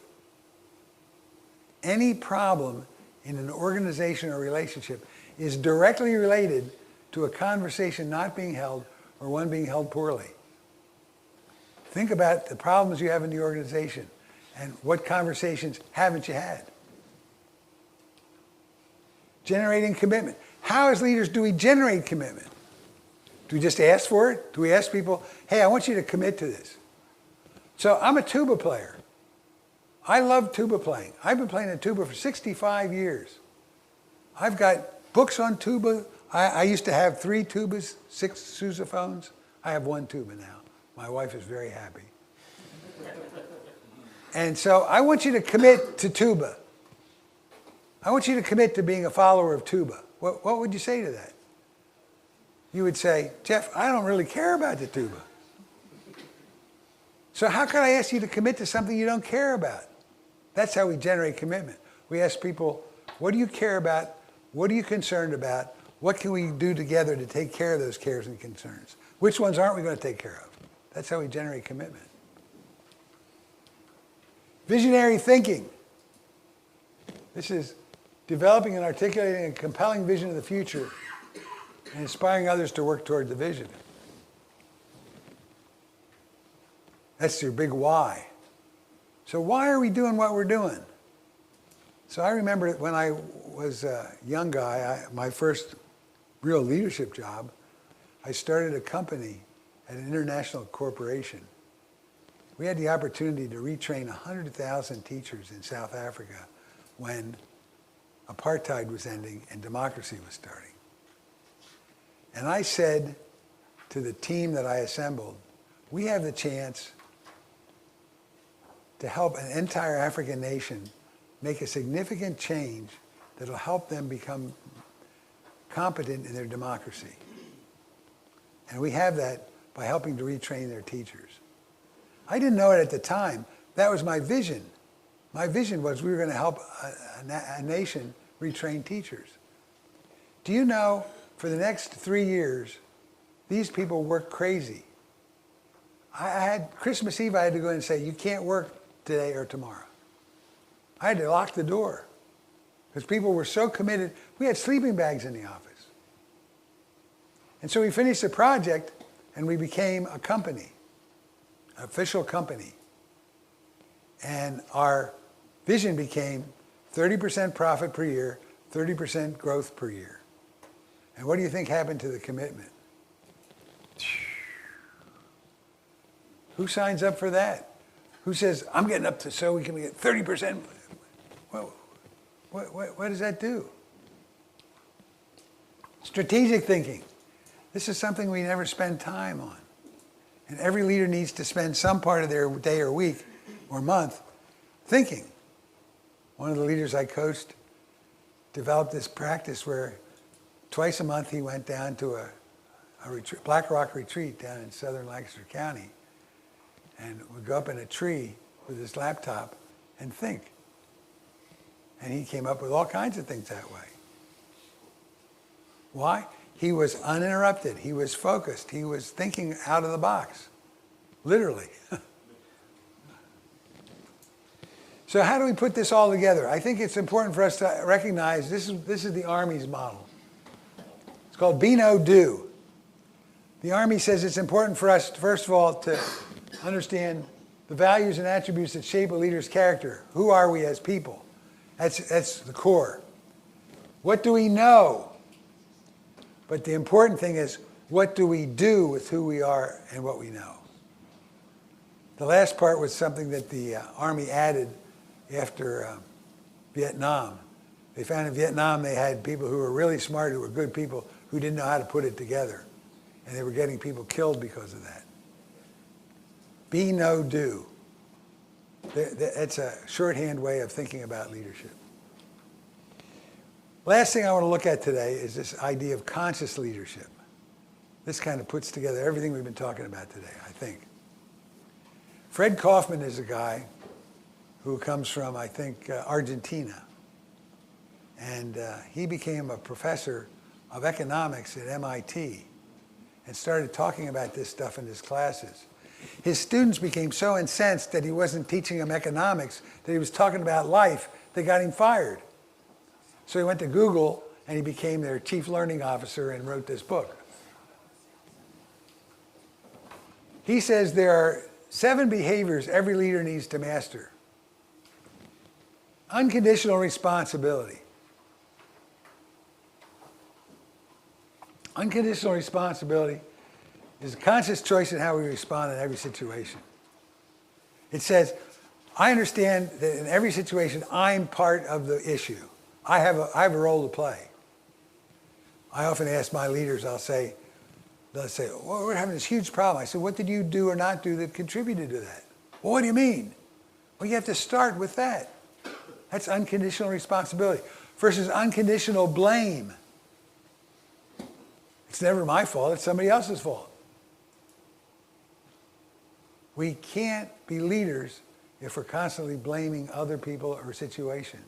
S1: Any problem in an organization or relationship is directly related to a conversation not being held or one being held poorly. Think about the problems you have in the organization and what conversations haven't you had. Generating commitment. How as leaders do we generate commitment? Do we just ask for it? Do we ask people, hey, I want you to commit to this? So I'm a tuba player. I love tuba playing. I've been playing the tuba for 65 years. I've got books on tuba. I used to have 3 tubas, 6 sousaphones. I have 1 tuba now. My wife is very happy. And so I want you to commit to tuba. I want you to commit to being a follower of tuba. What would you say to that? You would say, Geoff, I don't really care about the tuba. So how can I ask you to commit to something you don't care about? That's how we generate commitment. We ask people, what do you care about? What are you concerned about? What can we do together to take care of those cares and concerns? Which ones aren't we going to take care of? That's how we generate commitment. Visionary thinking. This is developing and articulating a compelling vision of the future and inspiring others to work toward the vision. That's your big why. So why are we doing what we're doing? So I remember when I was a young guy, my first real leadership job, I started a company at an international corporation. We had the opportunity to retrain 100,000 teachers in South Africa when apartheid was ending and democracy was starting. And I said to the team that I assembled, we have the chance to help an entire African nation make a significant change that will help them become competent in their democracy. And we have that by helping to retrain their teachers. I didn't know it at the time. That was my vision. My vision was we were going to help a nation retrain teachers. Do you know, for the next 3 years, these people worked crazy. I had Christmas Eve, I had to go in and say, you can't work today or tomorrow. I had to lock the door because people were so committed. We had sleeping bags in the office. And so we finished the project and we became a company, an official company. And our vision became 30% profit per year, 30% growth per year. And what do you think happened to the commitment? Who signs up for that? Who says, I'm getting up to so we can get 30%? Well, what does that do? Strategic thinking. This is something we never spend time on. And every leader needs to spend some part of their day or week or month thinking. One of the leaders I coached developed this practice where twice a month he went down to a Black Rock retreat down in southern Lancaster County and would go up in a tree with his laptop and think. And he came up with all kinds of things that way. Why? He was uninterrupted. He was focused. He was thinking out of the box, literally. So how do we put this all together? I think it's important for us to recognize this is the Army's model. It's called Be No Do. The Army says it's important for us, first of all, to understand the values and attributes that shape a leader's character. Who are we as people? That's the core. What do we know? But the important thing is, what do we do with who we are and what we know? The last part was something that the Army added after Vietnam. They found in Vietnam they had people who were really smart, who were good people, who didn't know how to put it together. And they were getting people killed because of that. Be no do. That's a shorthand way of thinking about leadership. Last thing I want to look at today is this idea of conscious leadership. This kind of puts together everything we've been talking about today, I think. Fred Kaufman is a guy who comes from, I think, Argentina. And he became a professor of economics at MIT and started talking about this stuff in his classes. His students became so incensed that he wasn't teaching them economics, that he was talking about life, they got him fired. So he went to Google and he became their chief learning officer and wrote this book. He says there are 7 behaviors every leader needs to master. Unconditional responsibility. Unconditional responsibility is a conscious choice in how we respond in every situation. It says, I understand that in every situation, I'm part of the issue. I have a role to play. I often ask my leaders, they'll say, well, we're having this huge problem. I said, what did you do or not do that contributed to that? Well, what do you mean? Well, you have to start with that. That's unconditional responsibility versus unconditional blame. It's never my fault, it's somebody else's fault. We can't be leaders if we're constantly blaming other people or situations.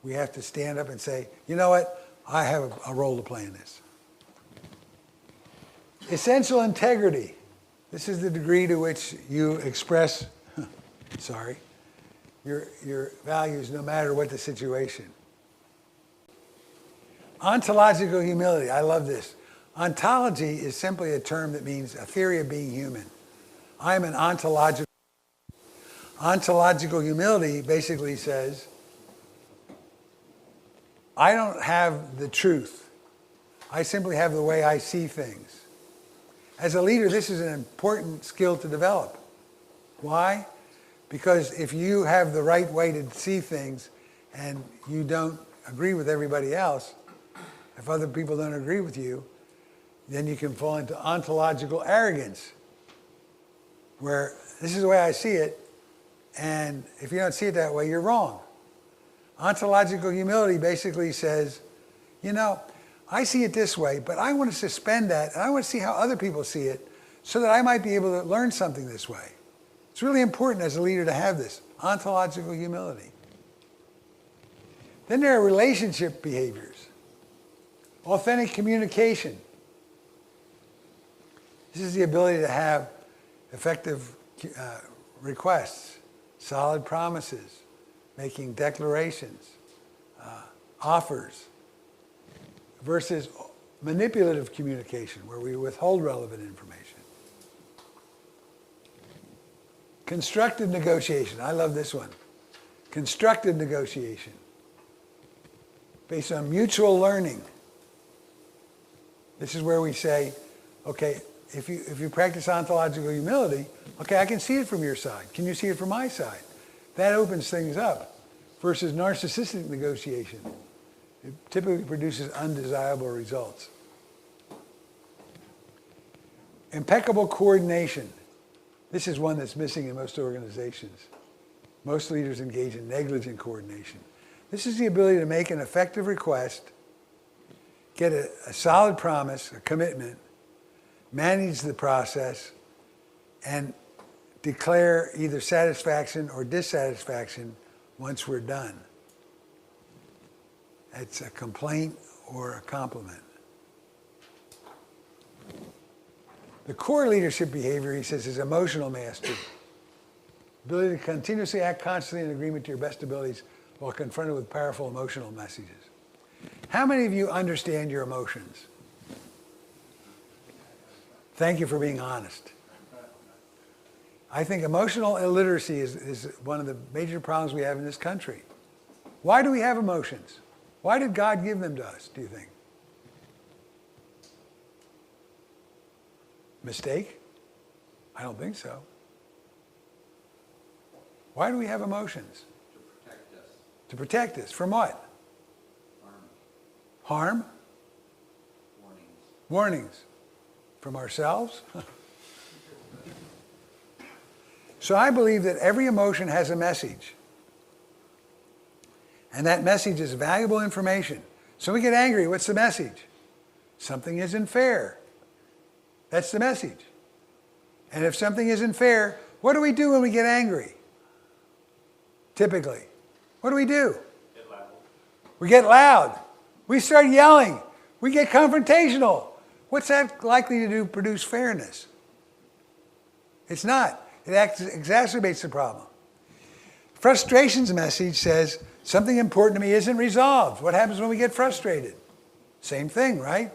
S1: We have to stand up and say, you know what? I have a role to play in this. Essential integrity. This is the degree to which you express, your values no matter what the situation. Ontological humility. I love this. Ontology is simply a term that means a theory of being human. I'm an ontological. Ontological humility basically says, I don't have the truth. I simply have the way I see things. As a leader, this is an important skill to develop. Why? Because if you have the right way to see things and you don't agree with everybody else, if other people don't agree with you, then you can fall into ontological arrogance, where this is the way I see it, and if you don't see it that way, you're wrong. Ontological humility basically says, you know, I see it this way, but I want to suspend that, and I want to see how other people see it, so that I might be able to learn something this way. It's really important as a leader to have this, ontological humility. Then there are relationship behaviors. Authentic communication. This is the ability to have effective requests, solid promises, making declarations, offers, versus manipulative communication, where we withhold relevant information. Constructive negotiation. I love this one. Constructive negotiation. Based on mutual learning. This is where we say, okay, if you practice ontological humility, okay, I can see it from your side. Can you see it from my side? That opens things up versus narcissistic negotiation. It typically produces undesirable results. Impeccable coordination. This is one that's missing in most organizations. Most leaders engage in negligent coordination. This is the ability to make an effective request, get a solid promise, a commitment, manage the process, and declare either satisfaction or dissatisfaction once we're done. It's a complaint or a compliment. The core leadership behavior, he says, is emotional mastery. Ability to continuously act constantly in agreement to your best abilities while confronted with powerful emotional messages. How many of you understand your emotions? Thank you for being honest. I think emotional illiteracy is one of the major problems we have in this country. Why do we have emotions? Why did God give them to us, do you think? Mistake? I don't think so. Why do we have emotions?
S3: To protect us.
S1: To protect us. From what?
S3: Harm.
S1: Harm?
S3: Warnings.
S1: Warnings. From ourselves? So I believe that every emotion has a message. And that message is valuable information. So we get angry. What's the message? Something isn't fair. That's the message. And if something isn't fair, what do we do when we get angry? Typically. What do?
S2: Get loud.
S1: We get loud. We start yelling. We get confrontational. What's that likely to do? Produce fairness? It's not. It exacerbates the problem. Frustration's message says, something important to me isn't resolved. What happens when we get frustrated? Same thing, right?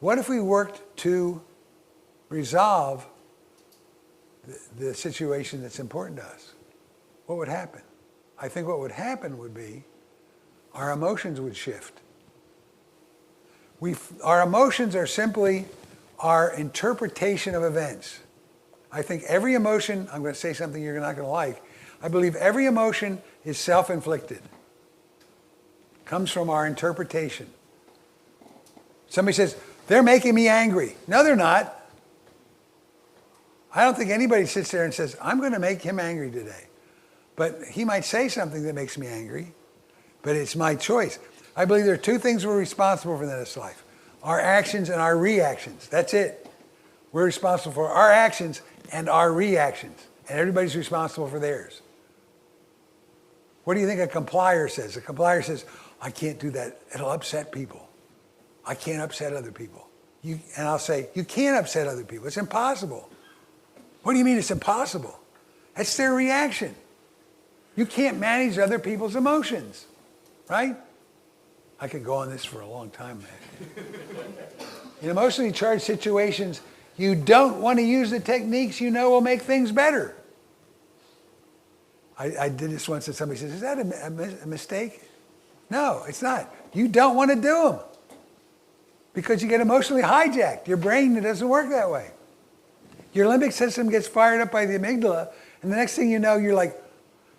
S1: What if we worked to resolve the situation that's important to us? What would happen? I think what would happen would be our emotions would shift. Our emotions are simply our interpretation of events. I think every emotion, I'm going to say something you're not going to like, I believe every emotion is self-inflicted. Comes from our interpretation. Somebody says, they're making me angry. No, they're not. I don't think anybody sits there and says, I'm going to make him angry today. But he might say something that makes me angry, but it's my choice. I believe there are two things we're responsible for in this life. Our actions and our reactions. That's it. We're responsible for our actions and our reactions. And everybody's responsible for theirs. What do you think a complier says? A complier says, I can't do that. It'll upset people. I can't upset other people. And I'll say, you can't upset other people. It's impossible. What do you mean it's impossible? That's their reaction. You can't manage other people's emotions, right? I could go on this for a long time, man. In emotionally charged situations, you don't want to use the techniques you know will make things better. I did this once and somebody says, is that a mistake? No, it's not. You don't want to do them because you get emotionally hijacked. Your brain doesn't work that way. Your limbic system gets fired up by the amygdala, and the next thing you know, you're like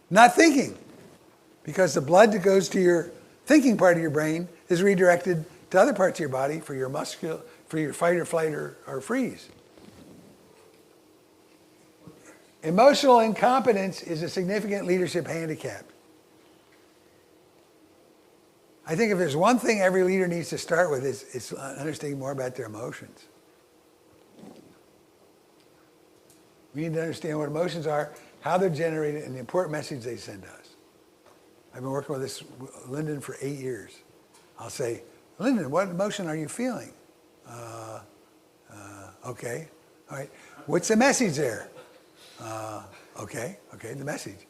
S1: not thinking because the blood that goes to your thinking part of your brain is redirected to other parts of your body for your for your fight or flight or freeze. Emotional incompetence is a significant leadership handicap. I think if there's one thing every leader needs to start with, it's understanding more about their emotions. We need to understand what emotions are, how they're generated, and the important message they send us. I've been working with Lyndon for 8 years. I'll say, Lyndon, what emotion are you feeling? Okay, all right. What's the message there? Okay, the message.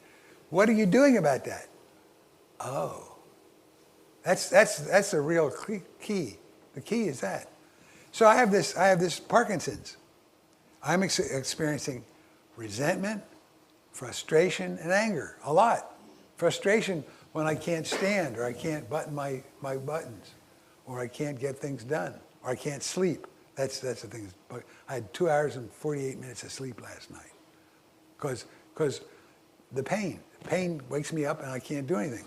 S1: What are you doing about that? Oh, that's the real key. The key is that. So I have this Parkinson's. I'm experiencing resentment, frustration, and anger a lot. Frustration when I can't stand, or I can't button my buttons, or I can't get things done, or I can't sleep. That's the thing. I had 2 hours and 48 minutes of sleep last night because the pain wakes me up and I can't do anything.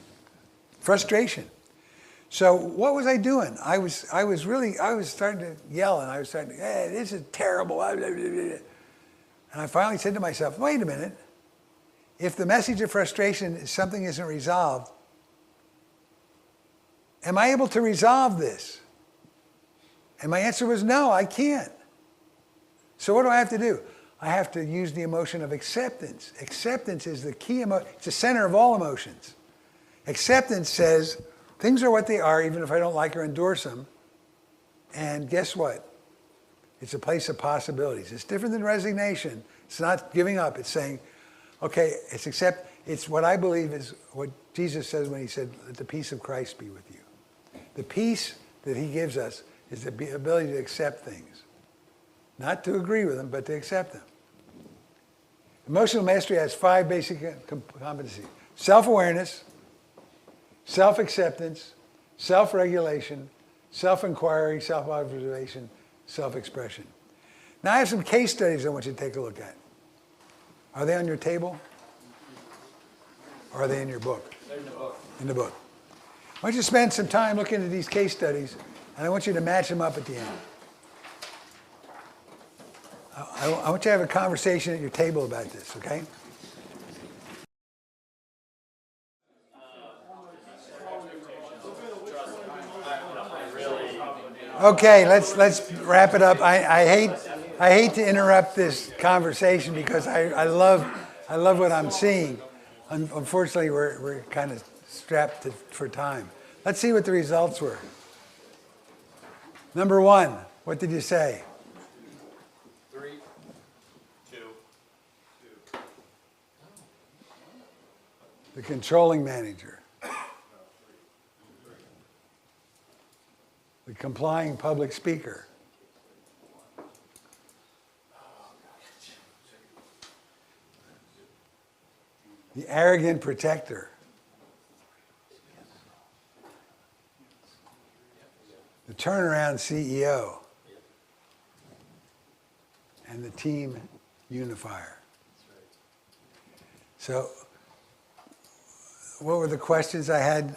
S1: Frustration. So what was I doing? I was starting to yell, and I was starting to, hey, this is terrible. And I finally said to myself, wait a minute. If the message of frustration is something isn't resolved, am I able to resolve this? And my answer was no, I can't. So what do I have to do? I have to use the emotion of acceptance. Acceptance is the key emotion. It's the center of all emotions. Acceptance says things are what they are, even if I don't like or endorse them. And guess what? It's a place of possibilities. It's different than resignation. It's not giving up. It's saying, okay, it's what I believe is what Jesus says when he said, let the peace of Christ be with you. The peace that he gives us is the ability to accept things. Not to agree with them, but to accept them. Emotional mastery has 5 basic competencies. Self-awareness, self-acceptance, self-regulation, self-inquiry, self-observation, self-expression. Now I have some case studies I want you to take a look at. Are they on your table? Or are they in your book?
S5: They're in the book.
S1: In the book. I want you to spend some time looking at these case studies, and I want you to match them up at the end. I want you to have a conversation at your table about this, okay? Okay, let's wrap it up. I hate to interrupt this conversation because I love what I'm seeing. Unfortunately, we're kind of strapped for time. Let's see what the results were. Number 1, what did you say?
S2: 3, 2,
S1: The controlling manager. The complying public speaker. The arrogant protector. The turnaround CEO. And the team unifier. So, what were the questions I had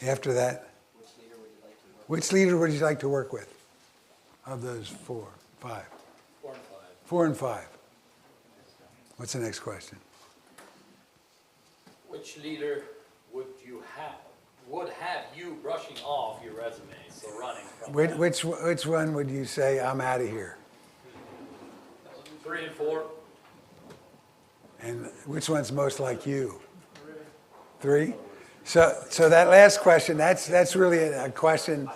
S1: after that? Which leader would you like to work with? Of those 4, 5?
S5: 4 and 5.
S1: 4 and 5. What's the next question?
S5: Which leader would have you brushing off your resume, so running from that?
S1: Which one would you say, I'm out of here?
S5: 3 and 4.
S1: And which one's most like you? 3? So that last question, that's really a question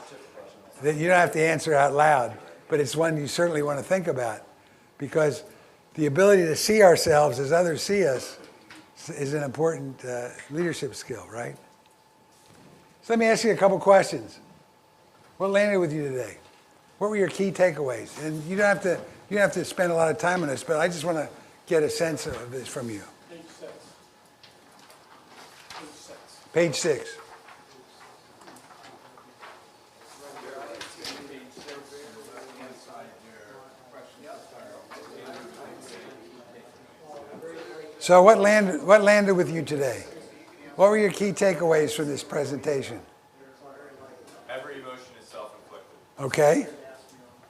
S1: that you don't have to answer out loud, but it's one you certainly want to think about, because the ability to see ourselves as others see us is an important leadership skill, right? So let me ask you a couple questions. What landed with you today? What were your key takeaways? And you don't have to spend a lot of time on this, but I just want to get a sense of this from you.
S4: Page 6.
S1: Page 6. So what landed with you today? What were your key takeaways from this presentation?
S2: Every emotion is self-inflicted.
S1: Okay.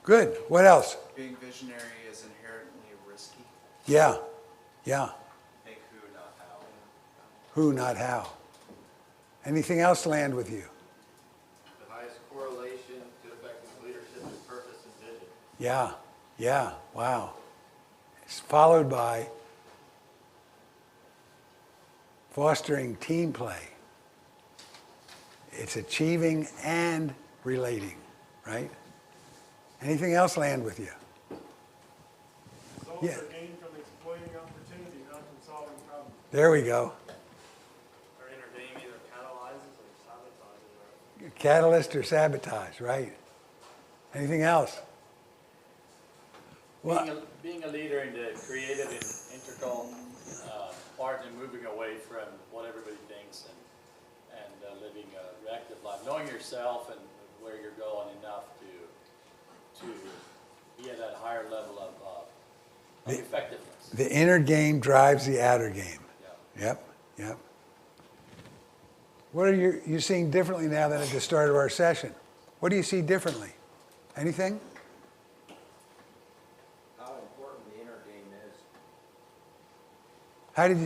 S1: Good. What else?
S3: Being visionary is inherently risky.
S1: Yeah.
S2: Think who, not how.
S1: Who, not how. Anything else land with you?
S5: The highest correlation to effective leadership is purpose and vision.
S1: Yeah. Wow. It's followed by fostering team play. It's achieving and relating, right? Anything else land with you?
S4: Results
S1: Yeah.
S4: are gained from exploiting opportunity, not from solving problems.
S1: There we go.
S4: Our inner game either catalyzes or sabotages.
S1: Catalyst or sabotage, right? Anything else? Well,
S5: Being a leader in the creative and integral part and moving away from what everybody thinks and living a reactive life, knowing yourself and where you're going enough to be at that higher level of effectiveness.
S1: the inner game drives the outer game.
S5: Yeah.
S1: Yep. What are you seeing differently now than at the start of our session? What do you see differently? Anything?
S2: How important the inner game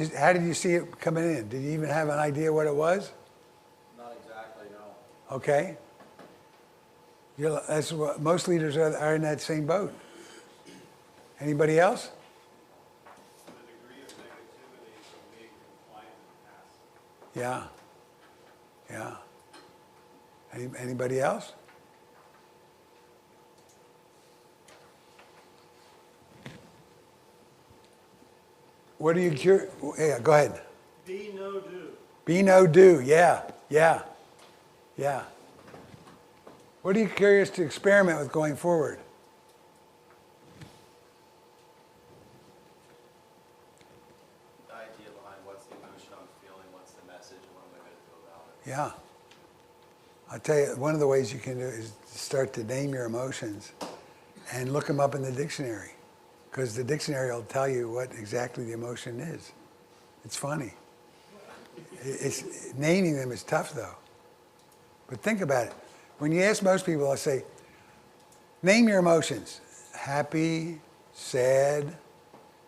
S2: is.
S1: How did you see it coming in? Did you even have an idea what it was?
S2: Not exactly, no.
S1: Okay. That's what most leaders are in that same boat. Anybody else?
S4: The degree of negativity from being confined in the past.
S1: Yeah. Anybody else? What are you curious? Yeah, go ahead.
S4: Be no do.
S1: Be no do. Yeah. What are you curious to experiment with going forward?
S2: The idea behind what's the emotion I'm feeling, what's the message, and what am I going to do about it?
S1: Yeah. I'll tell you, one of the ways you can do is start to name your emotions and look them up in the dictionary, because the dictionary will tell you what exactly the emotion is. It's funny. Naming them is tough, though. But think about it. When you ask most people, I'll say, name your emotions. Happy, sad,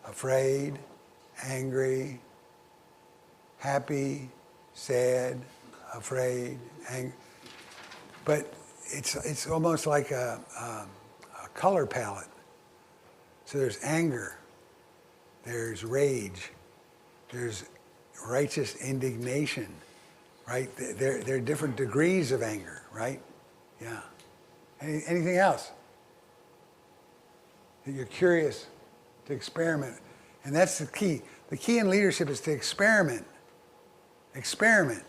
S1: afraid, angry. Happy, sad, afraid, angry. But it's almost like a color palette. So there's anger, there's rage, there's righteous indignation, right? There are different degrees of anger, right? Yeah. Anything else? That you're curious to experiment. And that's the key. The key in leadership is to experiment. Experiment.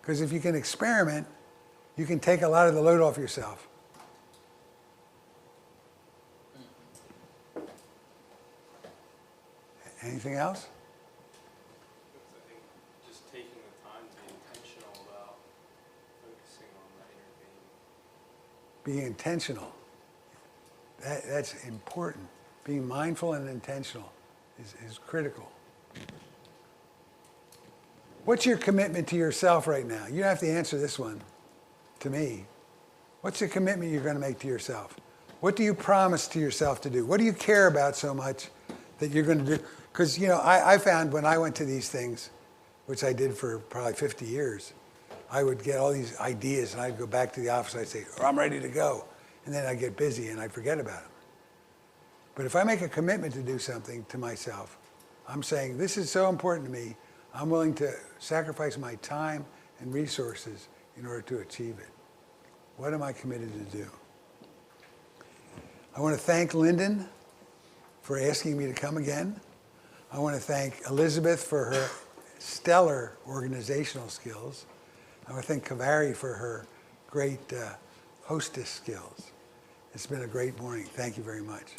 S1: Because if you can experiment, you can take a lot of the load off yourself. Anything else?
S4: I think just taking the time to be intentional about focusing on that inner being.
S1: Being intentional. That's important. Being mindful and intentional is critical. What's your commitment to yourself right now? You don't have to answer this one to me. What's the commitment you're going to make to yourself? What do you promise to yourself to do? What do you care about so much that you're going to do? Because, I found when I went to these things, which I did for probably 50 years, I would get all these ideas and I'd go back to the office, I'd say, I'm ready to go. And then I'd get busy and I'd forget about them. But if I make a commitment to do something to myself, I'm saying, this is so important to me, I'm willing to sacrifice my time and resources in order to achieve it. What am I committed to do? I want to thank Lyndon for asking me to come again. I want to thank Elizabeth for her stellar organizational skills. I want to thank Kavari for her great hostess skills. It's been a great morning. Thank you very much.